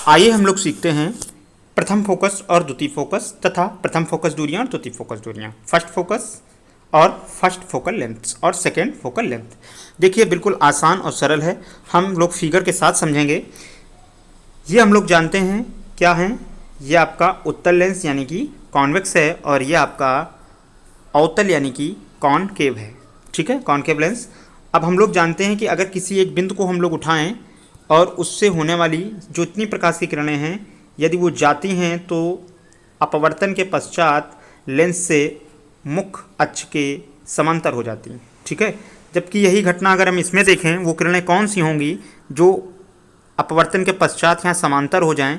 आइए हम लोग सीखते हैं प्रथम फोकस और द्वितीय फोकस तथा प्रथम फोकस दूरियां और द्वितीय फोकस दूरियां, फर्स्ट फोकस और फर्स्ट फोकल लेंथ और सेकेंड फोकल लेंथ। देखिए बिल्कुल आसान और सरल है, हम लोग फिगर के साथ समझेंगे। ये हम लोग जानते हैं क्या है, ये आपका उत्तल लेंस यानी कि कॉन्वेक्स है और ये आपका अवतल यानी कि कॉनकेव है। ठीक है, कॉनकेव लेंस। अब हम लोग जानते हैं कि अगर किसी एक बिंदु को हम लोग उठाएं और उससे होने वाली जो इतनी प्रकाश की किरणें हैं, यदि वो जाती हैं तो अपवर्तन के पश्चात लेंस से मुख्य अक्ष के समांतर हो जाती हैं। ठीक है, जबकि यही घटना अगर हम इसमें देखें, वो किरणें कौन सी होंगी जो अपवर्तन के पश्चात यहाँ समांतर हो जाएं,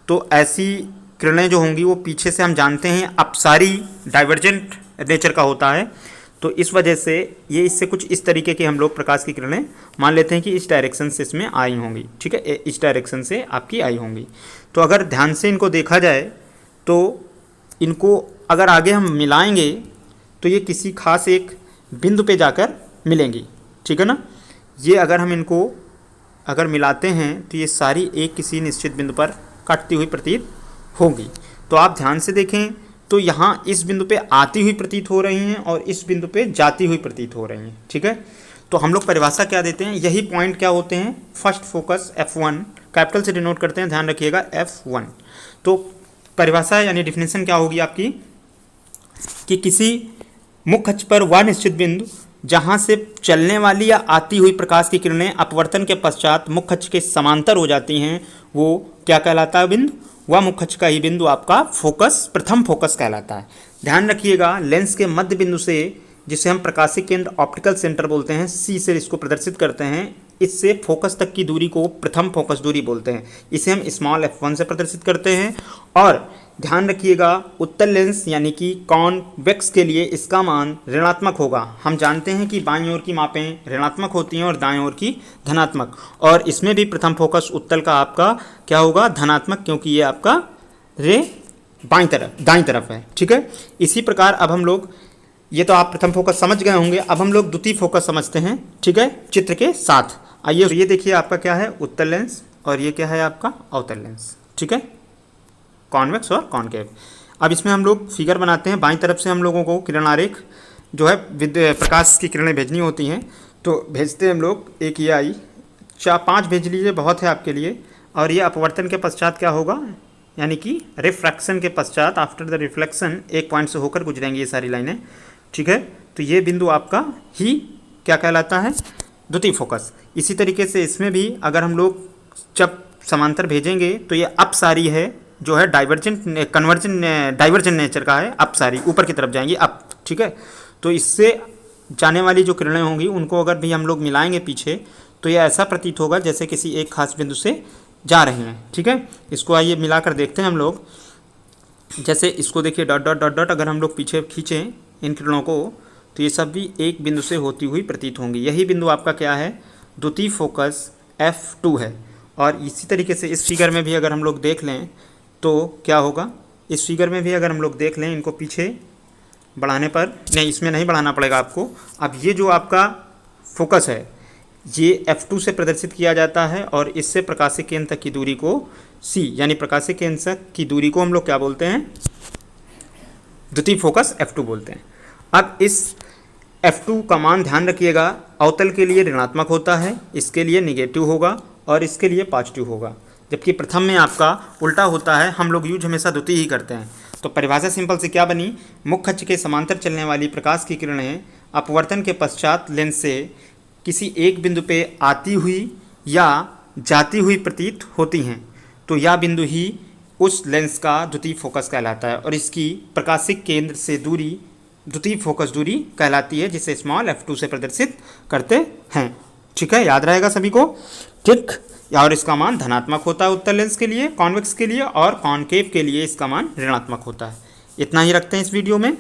तो ऐसी किरणें जो होंगी वो पीछे से हम जानते हैं अपसारी डाइवर्जेंट नेचर का होता है। तो इस वजह से ये इससे कुछ इस तरीके के हम लोग प्रकाश की किरणें मान लेते हैं कि इस डायरेक्शन से इसमें आई होंगी। ठीक है, इस डायरेक्शन से आपकी आई होंगी। तो अगर ध्यान से इनको देखा जाए तो इनको अगर आगे हम मिलाएंगे तो ये किसी खास एक बिंदु पे जाकर मिलेंगी। ठीक है ना, ये अगर हम इनको अगर मिलाते हैं तो ये सारी एक किसी निश्चित बिंदु पर कटती हुई प्रतीत होंगी। तो आप ध्यान से देखें तो यहाँ इस बिंदु पे आती हुई प्रतीत हो रही हैं और इस बिंदु पे जाती हुई प्रतीत हो रही हैं। ठीक है, तो हम लोग परिभाषा क्या देते हैं, यही पॉइंट क्या होते हैं, फर्स्ट फोकस F1 कैपिटल से डिनोट करते हैं, ध्यान रखिएगा F1। तो परिभाषा यानी डिफिनेशन क्या होगी आपकी कि किसी मुख्य अक्ष पर वह निश्चित बिंदु जहाँ से चलने वाली या आती हुई प्रकाश की किरणें अपवर्तन के पश्चात मुख्य अक्ष के समांतर हो जाती हैं, वो क्या कहलाता है बिंदु, वह मुख्य अक्ष का ही बिंदु आपका फोकस प्रथम फोकस कहलाता है। ध्यान रखिएगा लेंस के मध्य बिंदु से, जिसे हम प्रकाशिक केंद्र ऑप्टिकल सेंटर बोलते हैं, सी से इसको प्रदर्शित करते हैं, इससे फोकस तक की दूरी को प्रथम फोकस दूरी बोलते हैं। इसे हम स्मॉल f1 से प्रदर्शित करते हैं। और ध्यान रखिएगा उत्तल लेंस यानी कि कॉन्वेक्स के लिए इसका मान ऋणात्मक होगा। हम जानते हैं कि बाईं ओर की मापें ऋणात्मक होती हैं और दाईं ओर की धनात्मक, और इसमें भी प्रथम फोकस उत्तल का आपका क्या होगा, धनात्मक, क्योंकि ये आपका रे दाईं तरफ है। ठीक है, इसी प्रकार अब हम लोग, ये तो आप प्रथम फोकस समझ गए होंगे, अब हम लोग द्वितीय फोकस समझते हैं। ठीक है, चित्र के साथ आइए, ये देखिए आपका क्या है, उत्तल लेंस, और ये क्या है आपका अवतल लेंस। ठीक है, कॉन्वेक्स और कॉनकेव। अब इसमें हम लोग फिगर बनाते हैं। बाईं तरफ से हम लोगों को किरण आरेख जो है प्रकाश की किरणें भेजनी होती हैं, तो भेजते हैं हम लोग। एक ये आई, 4-5 भेज लीजिए, बहुत है आपके लिए। और ये अपवर्तन के पश्चात क्या होगा, यानी कि रिफ्रैक्शन के पश्चात, आफ्टर द रिफ्लेक्शन, एक पॉइंट से होकर गुजरेंगी ये सारी लाइनें। ठीक है, तो ये बिंदु आपका ही क्या कहलाता है, द्वितीय फोकस। इसी तरीके से इसमें भी अगर हम लोग जब समांतर भेजेंगे तो ये अपसारी है, जो है डाइवर्जेंट नेचर का है, अपसारी, ऊपर की तरफ जाएंगी अप। ठीक है, तो इससे जाने वाली जो किरणें होंगी उनको अगर भी हम लोग मिलाएंगे पीछे, तो ये ऐसा प्रतीत होगा जैसे किसी एक खास बिंदु से जा रहे हैं। ठीक है, इसको आइए मिलाकर देखते हैं हम लोग। जैसे इसको देखिए, डॉट डॉट डॉट डॉट, अगर हम लोग पीछे खींचें इन किरणों को तो ये सब भी एक बिंदु से होती हुई प्रतीत होंगी। यही बिंदु आपका क्या है, द्वितीय फोकस F2 है। और इसी तरीके से इस फिगर में भी अगर हम लोग देख लें तो क्या होगा, इस फिगर में भी अगर हम लोग देख लें, इनको पीछे बढ़ाने पर, नहीं इसमें नहीं बढ़ाना पड़ेगा आपको। अब ये जो आपका फोकस है ये F2 से प्रदर्शित किया जाता है, और इससे प्रकाशिक केंद्र तक की दूरी को C यानी प्रकाशिक केंद्र तक की दूरी को हम लोग क्या बोलते हैं, द्वितीय फोकस F2 बोलते हैं। अब इस F2 का मान ध्यान रखिएगा, अवतल के लिए ऋणात्मक होता है, इसके लिए निगेटिव होगा और इसके लिए पॉजिटिव होगा, जबकि प्रथम में आपका उल्टा होता है। हम लोग यूज हमेशा द्वितीय ही करते हैं। तो परिभाषा सिंपल से क्या बनी, मुख्य अक्ष के समांतर चलने वाली प्रकाश की किरणें अपवर्तन के पश्चात लेंस से किसी एक बिंदु पे आती हुई या जाती हुई प्रतीत होती हैं, तो यह बिंदु ही उस लेंस का द्वितीय फोकस कहलाता है, और इसकी प्रकाशिक केंद्र से दूरी द्वितीय फोकस दूरी कहलाती है, जिसे स्मॉल f2 से प्रदर्शित करते हैं। ठीक है, याद रहेगा सभी को। ठीक, और इसका मान धनात्मक होता है उत्तल लेंस के लिए, कॉन्वेक्स के लिए, और कॉनकेव के लिए इसका मान ऋणात्मक होता है। इतना ही रखते हैं इस वीडियो में।